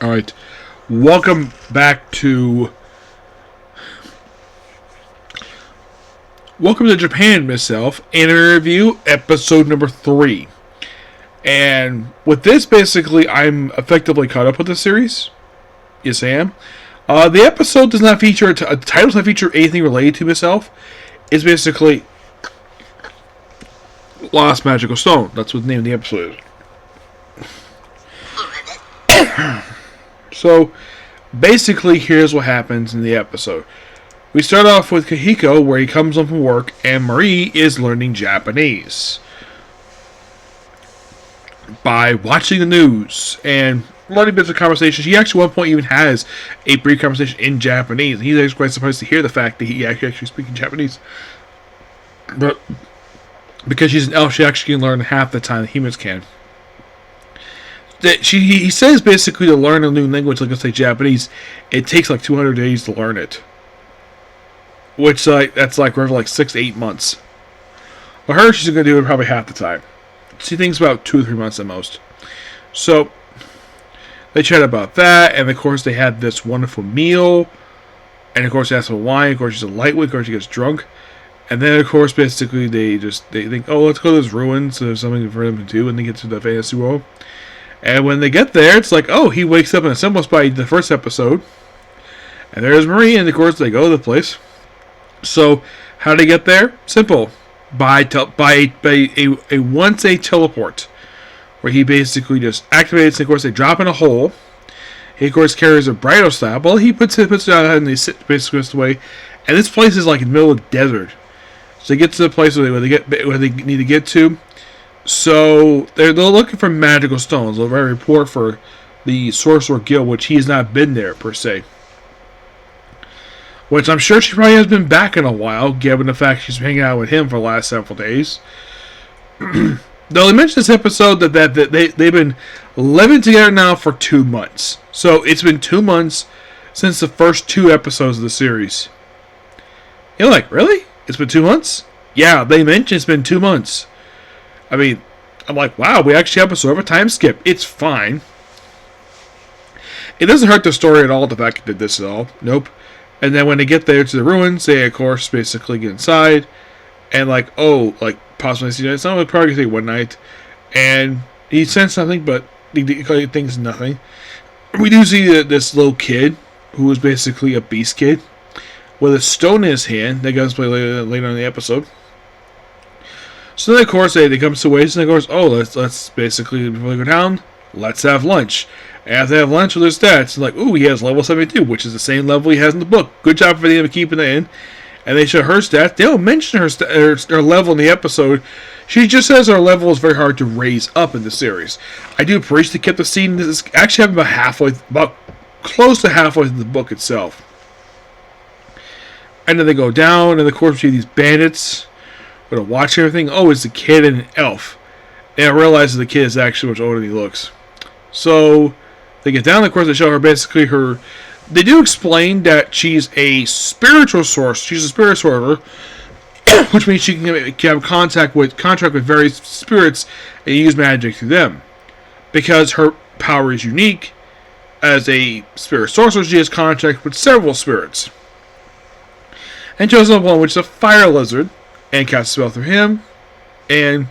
All right, welcome back to Japan, Miss Elf Anime Review, episode number 3. And with this, basically, I'm effectively caught up with the series. Yes, I am. The episode does not feature the title does not feature anything related to Miss Elf. It's basically Lost Magical Stone. That's what the name of the episode is. So, basically, here's what happens in the episode. We start off with Kahiko, where he comes home from work, and Marie is learning Japanese by watching the news and learning bits of conversation. She actually, at one point, even has a brief conversation in Japanese. He's actually quite surprised to hear the fact that he actually speaks Japanese. But because she's an elf, she actually can learn half the time that humans can. He says basically to learn a new language, like let's say Japanese, it takes like 200 days to learn it. Which that's like roughly like 6 to 8 months. For her, she's going to do it probably half the time. She thinks about 2 or 3 months at most. So they chat about that, and of course they had this wonderful meal. And of course they ask for wine. Of course she's a lightweight. Of course she gets drunk. And then of course basically they think, oh, let's go to those ruins. So there's something for them to do, and they get to the fantasy world. And when they get there, it's like, oh, he wakes up in a similar spot in the first episode. And there's Marie, and of course they go to the place. So, how do they get there? Simple. By a once-a teleport. Where he basically just activates, and of course they drop in a hole. He of course carries a bridal staff. Well, he puts it out and they sit basically this way. And this place is like in the middle of the desert. So they get to the place where they need to get to. So they're looking for magical stones. They'll write a report for the Sorcerer Guild, which he has not been there per se. Which I'm sure she probably has been back in a while, given the fact she's been hanging out with him for the last several days. Though they mentioned this episode that they've been living together now for 2 months. So it's been 2 months since the first 2 episodes of the series. You're like, really? It's been 2 months? Yeah, they mentioned it's been 2 months. I mean, I'm like, wow, we actually have a sort of a time skip. It's fine. It doesn't hurt the story at all, the fact that they did this at all. Nope. And then when they get there to the ruins, they, of course, basically get inside. And like, oh, like, possibly see that. Someone would probably say one night. And he sensed something, but he thinks nothing. We do see this little kid, who is basically a beast kid, with a stone in his hand. That goes play later in the episode. So then, of course, they come to ways, and of course, oh, let's basically, before we go down, let's have lunch. And after they have lunch with their stats, like, ooh, he has level 72, which is the same level he has in the book. Good job for them keeping that in. And they show her stats. They don't mention her level in the episode. She just says her level is very hard to raise up in the series. I do appreciate they kept the scene. This is actually about close to halfway through the book itself. And then they go down, and of course, we see these bandits. We're going to watch everything. Oh, it's a kid and an elf. And I realize that the kid is actually much older than he looks. So they get down. Of course, they show her basically her. They do explain that she's a spiritual source. She's a spirit sorcerer, which means she can have contract with various spirits and use magic through them. Because her power is unique, as a spirit sorcerer, she has contact with several spirits. And chosen one, which is a fire lizard. And cast a spell through him. And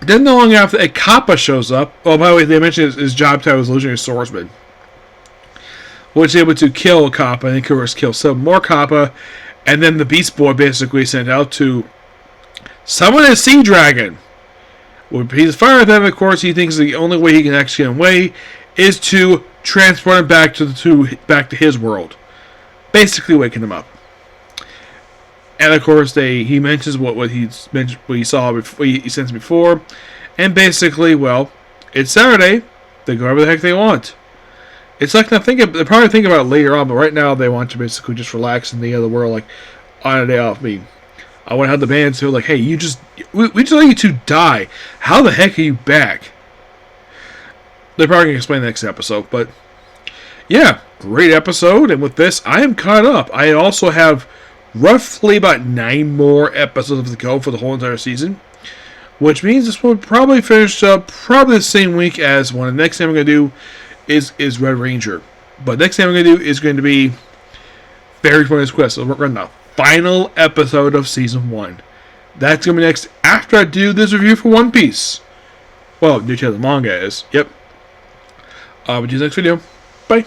then not long after, a Kappa shows up. Oh, by the way, they mentioned his job title was Illusionary Swordsman. Which is able to kill a Kappa. And of course kill some more Kappa. And then the Beast Boy basically sent out to summon a sea dragon. When he's fired at them, of course, he thinks the only way he can actually get away is to transport him back to his world. Basically waking him up. And of course, he mentions what he saw before, he sensed before, and basically, well, it's Saturday. They go wherever the heck they want. It's like they're probably thinking about it later on, but right now they want to basically just relax in the other world, like on a day off. I want to have the bands who are like, hey, we just let you two die. How the heck are you back? They're probably gonna explain the next episode, but yeah, great episode. And with this, I am caught up. I also have roughly about 9 more episodes to go for the whole entire season, which means this will probably finish up probably the same week as one. The next thing I'm going to do is Red Ranger. But next thing I'm going to do is going to be Fairy Princess Quest. So we're on the final episode of Season 1. That's going to be next after I do this review for One Piece. Well, New Chapter the manga is. Yep. But see you next video. Bye.